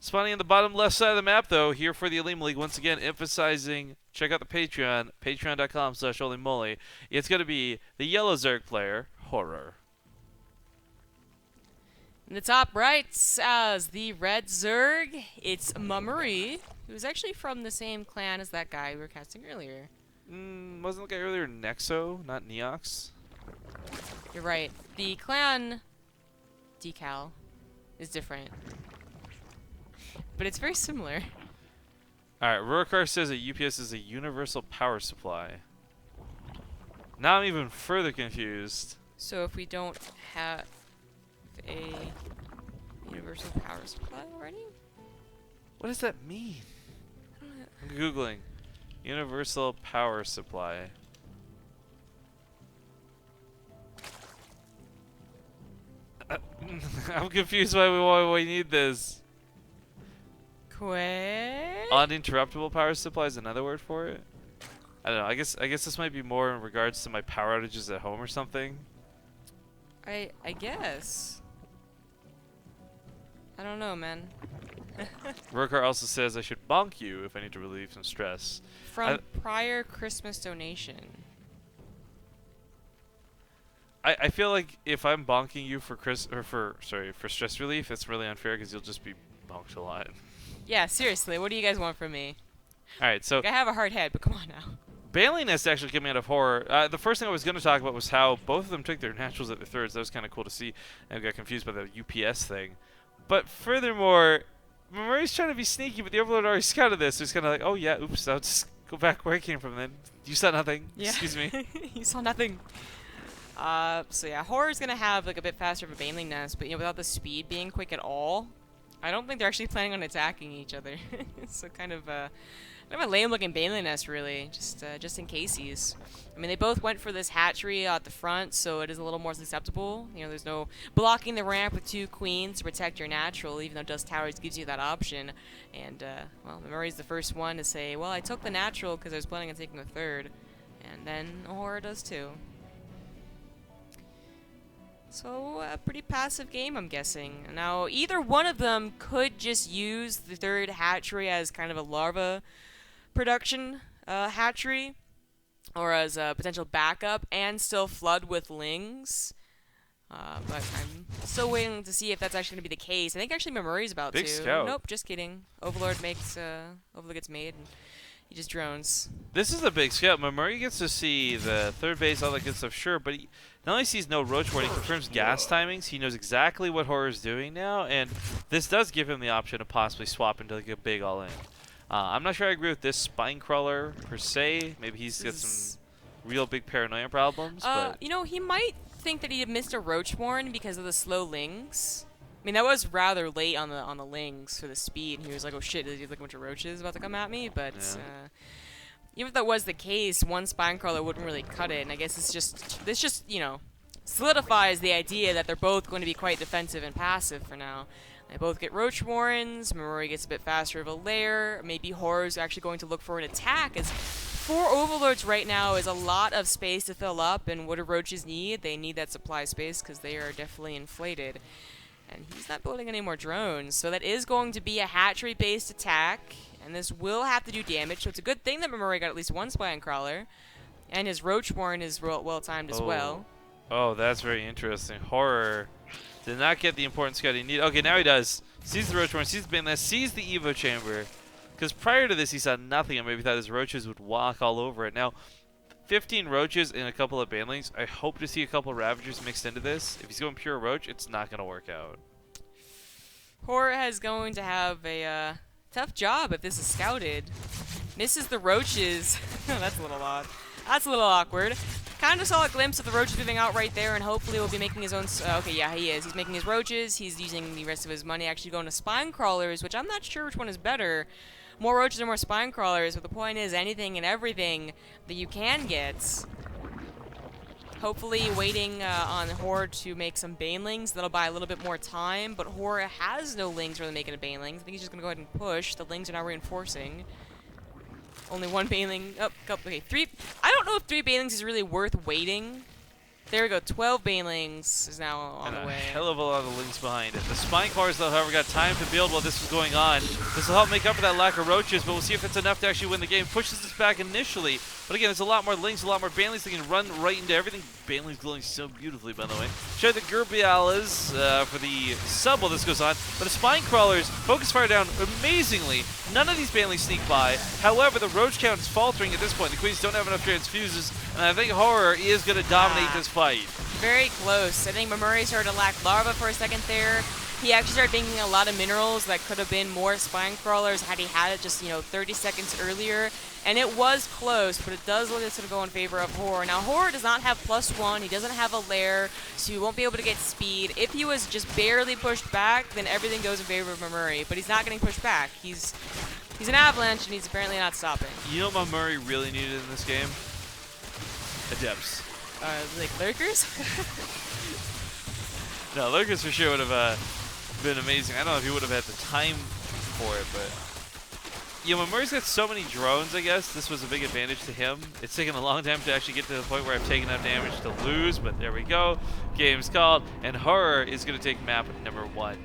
Spawning in the bottom left side of the map, though, here for the Olimoleague, once again emphasizing, check out the Patreon, patreon.com/Olimoleague. It's going to be the yellow Zerg player, Horror. In the top right, as the red Zerg, it's Mamuri, who's actually from the same clan as that guy we were casting earlier. Wasn't the guy earlier Nexo, not Neox? You're right. The clan decal is different. But it's very similar. Alright, Rorcar says that UPS is a universal power supply. Now I'm even further confused. So if we don't have a universal power supply already? What does that mean? I'm Googling. Universal power supply. I'm confused why we need this. Uninterruptible power supply is another word for it? I don't know. I guess this might be more in regards to my power outages at home or something. I guess. I don't know, man. Rorcar also says I should bonk you if I need to relieve some stress. From prior Christmas donation. I feel like if I'm bonking you for for stress relief, it's really unfair because you'll just be bonked a lot. Yeah, seriously, what do you guys want from me? Alright, so Like, I have a hard head, but come on now. Bailing Nest actually coming out of Horror. The first thing I was going to talk about was how both of them took their naturals at their thirds. That was kind of cool to see. And I got confused by the UPS thing. But furthermore, Mamuri's trying to be sneaky, but the Overlord already scouted this. So he's kind of like, oh yeah, oops, I'll just go back where I came from then. You saw nothing. Yeah. Excuse me. You saw nothing. So yeah, Horror's gonna have like a bit faster of a Baneling Nest, but you know, without the speed being quick at all, I don't think they're actually planning on attacking each other. So kind of a lame-looking Baneling Nest, really, just in caseies. I mean, they both went for this hatchery at the front, so it is a little more susceptible. You know, there's no blocking the ramp with 2 queens to protect your natural, even though Dust Towers gives you that option. And well, Mamuri's the first one to say, well, I took the natural because I was planning on taking a third, and then Horror does too. So, a pretty passive game, I'm guessing. Now, either one of them could just use the third hatchery as kind of a larva production hatchery, or as a potential backup, and still flood with lings. But I'm still waiting to see if that's actually going to be the case. I think actually Mamuri's about Big to. scout. Nope, just kidding. Overlord gets made, and he just drones. This is a big scout. Mamuri gets to see the third base, all that good stuff, sure, but he not only sees no roach ward, he confirms gas timings. He knows exactly what Horror's doing now, and this does give him the option to possibly swap into like a big all-in. I'm not sure I agree with this spine crawler per se. Maybe he's got some real big paranoia problems. But you know, he might think that he had missed a roachborn because of the slow lings. I mean, that was rather late on the lings for the speed, and he was like, oh shit, there's like a bunch of roaches about to come at me, but even if that was the case, one spine crawler wouldn't really cut it, and I guess this just, you know, solidifies the idea that they're both going to be quite defensive and passive for now. They both get roach warrens, Mamuri gets a bit faster of a lair, maybe Horror's actually going to look for an attack, as 4 Overlords right now is a lot of space to fill up, and what do roaches need? They need that supply space because they are definitely inflated. And he's not building any more drones, so that is going to be a hatchery-based attack, and this will have to do damage, so it's a good thing that Mamuri got at least 1 spine crawler, and his roach warren is well-timed as well. Oh, that's very interesting. Horror did not get the important scout he needed. Okay, now he does. Sees the roach warren, sees the bin nest, sees the Evo chamber, because prior to this he saw nothing and maybe thought his roaches would walk all over it. Now, 15 roaches and a couple of banelings. I hope to see a couple of ravagers mixed into this. If he's going pure roach, it's not going to work out. Horror is going to have a tough job if this is scouted. Misses the roaches. That's a little odd. That's a little awkward. Kind of saw a glimpse of the roaches moving out right there, and hopefully will be making his own... okay, yeah, he is. He's making his roaches. He's using the rest of his money actually going to spine crawlers, which I'm not sure which one is better. More roaches or more spine crawlers, but the point is anything and everything that you can get. Hopefully waiting on Horde to make some banelings. That'll buy a little bit more time, but Horde has no lings really making a banelings. I think he's just going to go ahead and push. The lings are now reinforcing. Only 1 baneling. Oh, okay, 3. I don't know if 3 banelings is really worth waiting. There we go. 12 banelings is now on And the a way. hell of a lot of links behind it. The spine crawlers, though, however, got time to build while this was going on. This will help make up for that lack of roaches, but we'll see if it's enough to actually win the game. Pushes this back initially, but again, there's a lot more links, a lot more banelings. They can run right into everything. Banelings glowing so beautifully, by the way. Show the Gerbialas for the sub while this goes on, but the spine crawlers focus fire down amazingly. None of these banelings sneak by. However, the roach count is faltering at this point. The queens don't have enough transfuses, and I think Horror is going to dominate this fight. Very close. I think Mamuri started to lack larva for a second there. He actually started banking a lot of minerals that could have been more spine crawlers had he had it just, 30 seconds earlier. And it was close, but it does look like it's going to go in favor of Horror. Now, Horror does not have +1. He doesn't have a lair, so he won't be able to get speed. If he was just barely pushed back, then everything goes in favor of Mamuri. But he's not getting pushed back. He's an avalanche, and he's apparently not stopping. You know what Mamuri really needed in this game? Adepts. Like lurkers? No, lurkers for sure would have been amazing. I don't know if he would have had the time for it, but Mamuri's got so many drones, I guess. This was a big advantage to him. It's taken a long time to actually get to the point where I've taken enough damage to lose, but there we go. Game's called, and Horror is going to take map number 1.